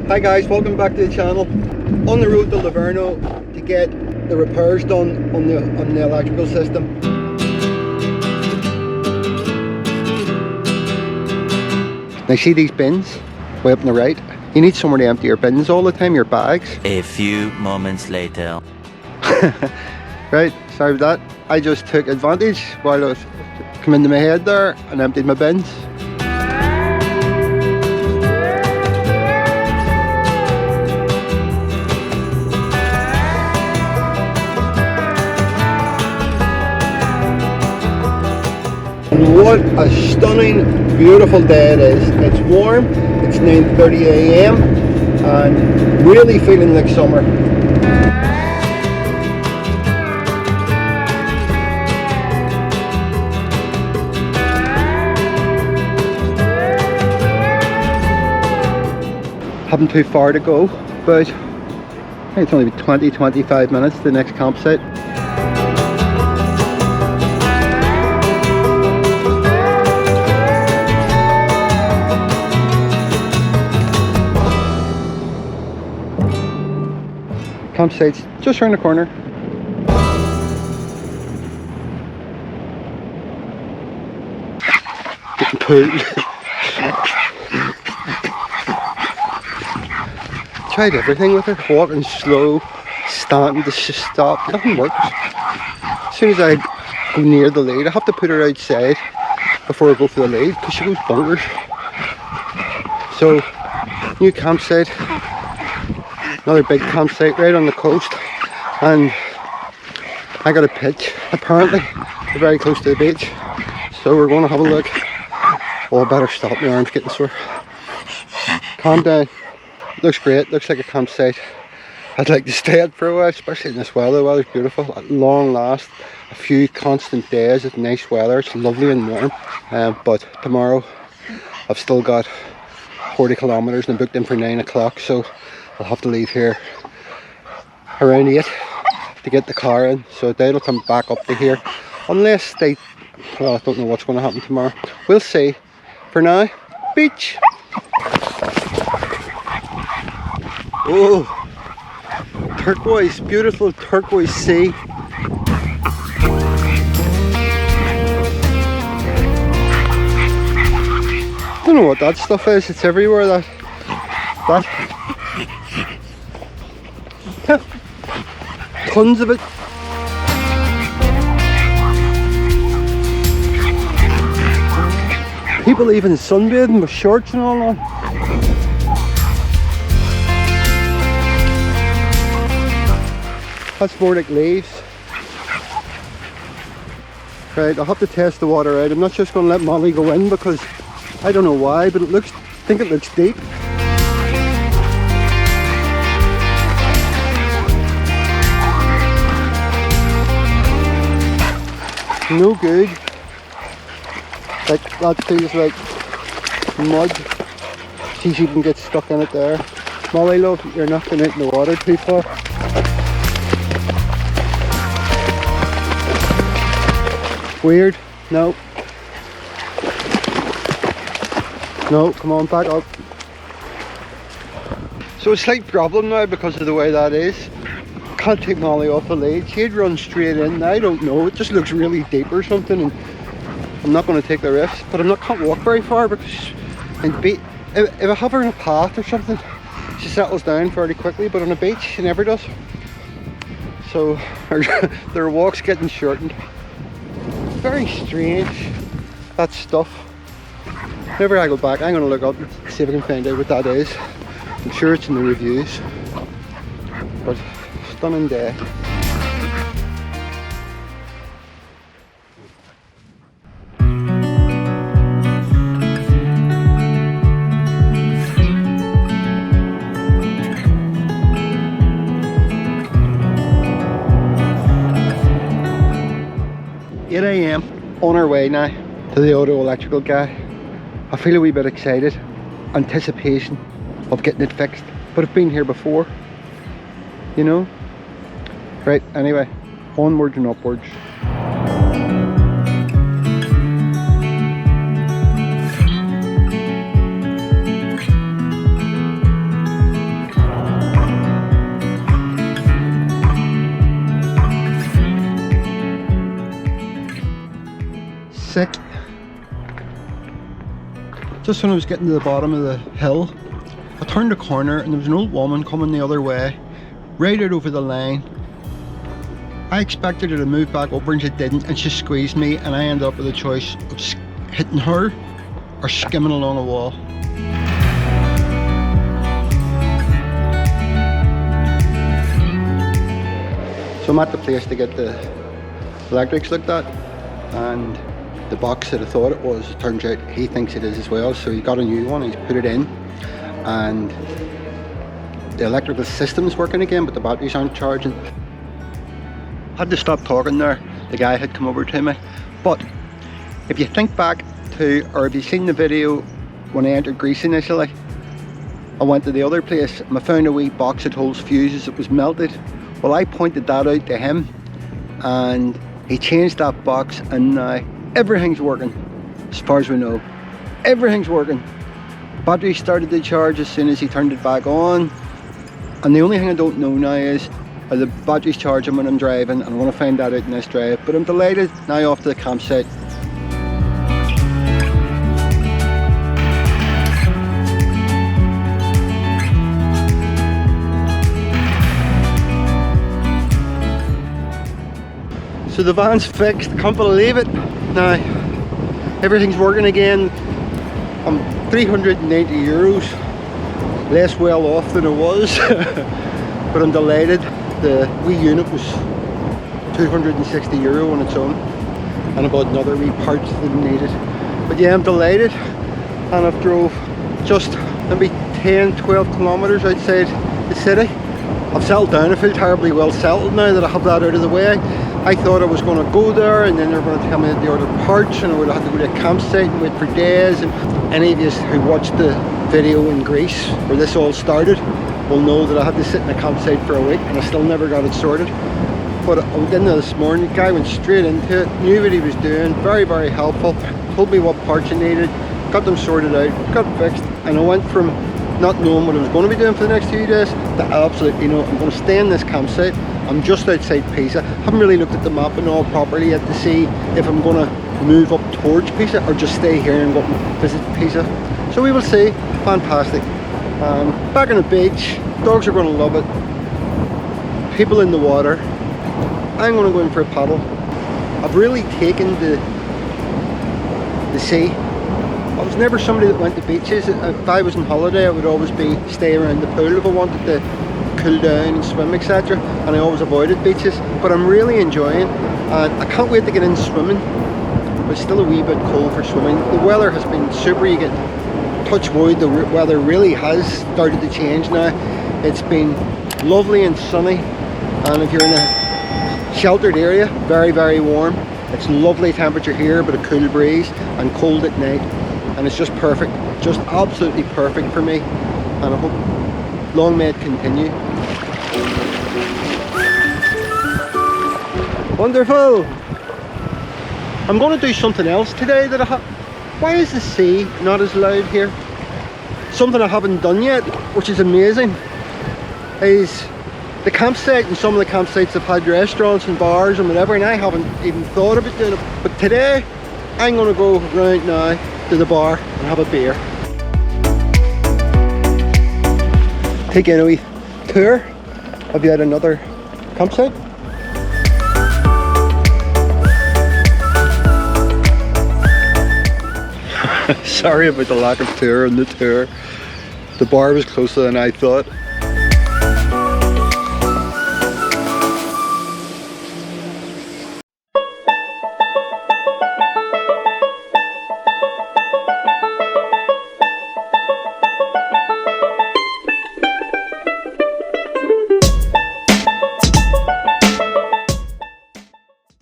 Hi guys, welcome back to the channel. On the road to Livorno to get the repairs done on the electrical system. Now see these bins way up on the right? You need somewhere to empty your bins all the time, your bags. A few moments later. Right, sorry about that. I just took advantage while I was coming into my head there and emptied my bins. What a stunning, beautiful day it is. It's warm, it's 9:30 AM and really feeling like summer. Haven't too far to go, but I think it's only 20-25 minutes to the next campsite. Campsite's just around the corner. Getting pulled. Tried everything with it, walking slow, standing to stop, nothing works. As soon as I go near the lead, I have to put her outside before I go for the lead because she goes bonkers. So, new campsite. Another big campsite right on the coast, and I got a pitch. Apparently, we're very close to the beach, so we're going to have a look. Oh, I better stop. My arm's getting sore. Calm down. Looks great. Looks like a campsite I'd like to stay at for a while, especially in this weather. The weather's beautiful. At long last, a few constant days of nice weather. It's lovely and warm. But tomorrow, I've still got 40 kilometers and I'm booked in for 9 o'clock, so I'll have to leave here around 8 to get the car in, so they'll come back up to here unless they, well, I don't know what's going to happen tomorrow. We'll see. For now, beach. Oh, turquoise, beautiful turquoise sea. I don't know what that stuff is. It's everywhere. That tons of it. People even sunbathing with shorts and all on. That's more like leaves. Right, I'll have to test the water out. I'm not just going to let Molly go in because I don't know why, but I think it looks deep. No good. Like, that feels like mud. See if you can get stuck in it there. Molly love, you're not going out in the water too far. Weird. No. No, come on, back up. So a slight problem now because of the way that is. Can't take Molly off the lead. She'd run straight in. I don't know. It just looks really deep or something, and I'm not going to take the risk. But can't walk very far because if I have her in a path or something, she settles down fairly quickly. But on a beach, she never does. So their walk's getting shortened. Very strange. That stuff. Whenever I go back, I'm going to look up and see if I can find out what that is. I'm sure it's in the reviews. But stunning day. On our way now to the auto electrical guy. I feel a wee bit excited, anticipation of getting it fixed, but I've been here before, you know. Right, anyway, onwards and upwards. sick. Just when I was getting to the bottom of the hill, I turned a corner and there was an old woman coming the other way, right out over the line. I expected her to move back over and she didn't, and she squeezed me, and I ended up with a choice of hitting her or skimming along a wall. So I'm at the place to get the electrics looked at, and the box that I thought it was, it turns out he thinks it is as well, so he got a new one, he's put it in, and the electrical system's working again, but the batteries aren't charging. I had to stop talking there, the guy had come over to me. But if you think back to, or if you've seen the video when I entered Greece initially, I went to the other place and I found a wee box that holds fuses that was melted. Well, I pointed that out to him and he changed that box, and now everything's working. As far as we know, everything's working. Battery started to charge as soon as he turned it back on, and the only thing I don't know now is, are the batteries charging when I'm driving, and I want to find that out in this drive. But I'm delighted. Now off to the campsite. So the van's fixed, can't believe it. Now, everything's working again. I'm 390 euros, less well off than I was, but I'm delighted. The wee unit was 260 euro on its own, and I bought another wee parts that I needed. But yeah, I'm delighted, and I've drove just maybe 10-12 kilometers outside the city. I've settled down. I feel terribly well settled now that I have that out of the way. I thought I was going to go there and then they were going to tell me that they ordered parts and I would have to go to a campsite and wait for days. And any of you who watched the video in Greece where this all started will know that I had to sit in a campsite for a week and I still never got it sorted. But I went in there this morning, the guy went straight into it, knew what he was doing, very, very helpful, told me what parts I needed, got them sorted out, got fixed, and I went from not knowing what I was going to be doing for the next few days to absolutely, you know, I'm going to stay in this campsite. I'm just outside Pisa. Haven't really looked at the map and all properly yet to see if I'm going to move up towards Pisa or just stay here and go up and visit Pisa. So we will see. Fantastic. Back on the beach. Dogs are going to love it. People in the water. I'm going to go in for a paddle. I've really taken the sea. I was never somebody that went to beaches. If I was on holiday, I would always stay around the pool if I wanted to cool down and swim, etc. And I always avoided beaches. But I'm really enjoying, and I can't wait to get in swimming. But it's still a wee bit cold for swimming. The weather has been super. You get touch wood. The weather really has started to change now. It's been lovely and sunny, and if you're in a sheltered area, very, very warm. It's lovely temperature here, but a cool breeze, and cold at night. And it's just perfect, just absolutely perfect for me, and I hope long may it continue. Wonderful! I'm going to do something else today that I have. Why is the sea not as loud here? Something I haven't done yet, which is amazing, is the campsite. And some of the campsites have had restaurants and bars and whatever, and I haven't even thought about doing it. But today, I'm going to go round now to the bar and have a beer. Take in a wee tour of yet another campsite. Sorry about the lack of tour on the tour. The bar was closer than I thought.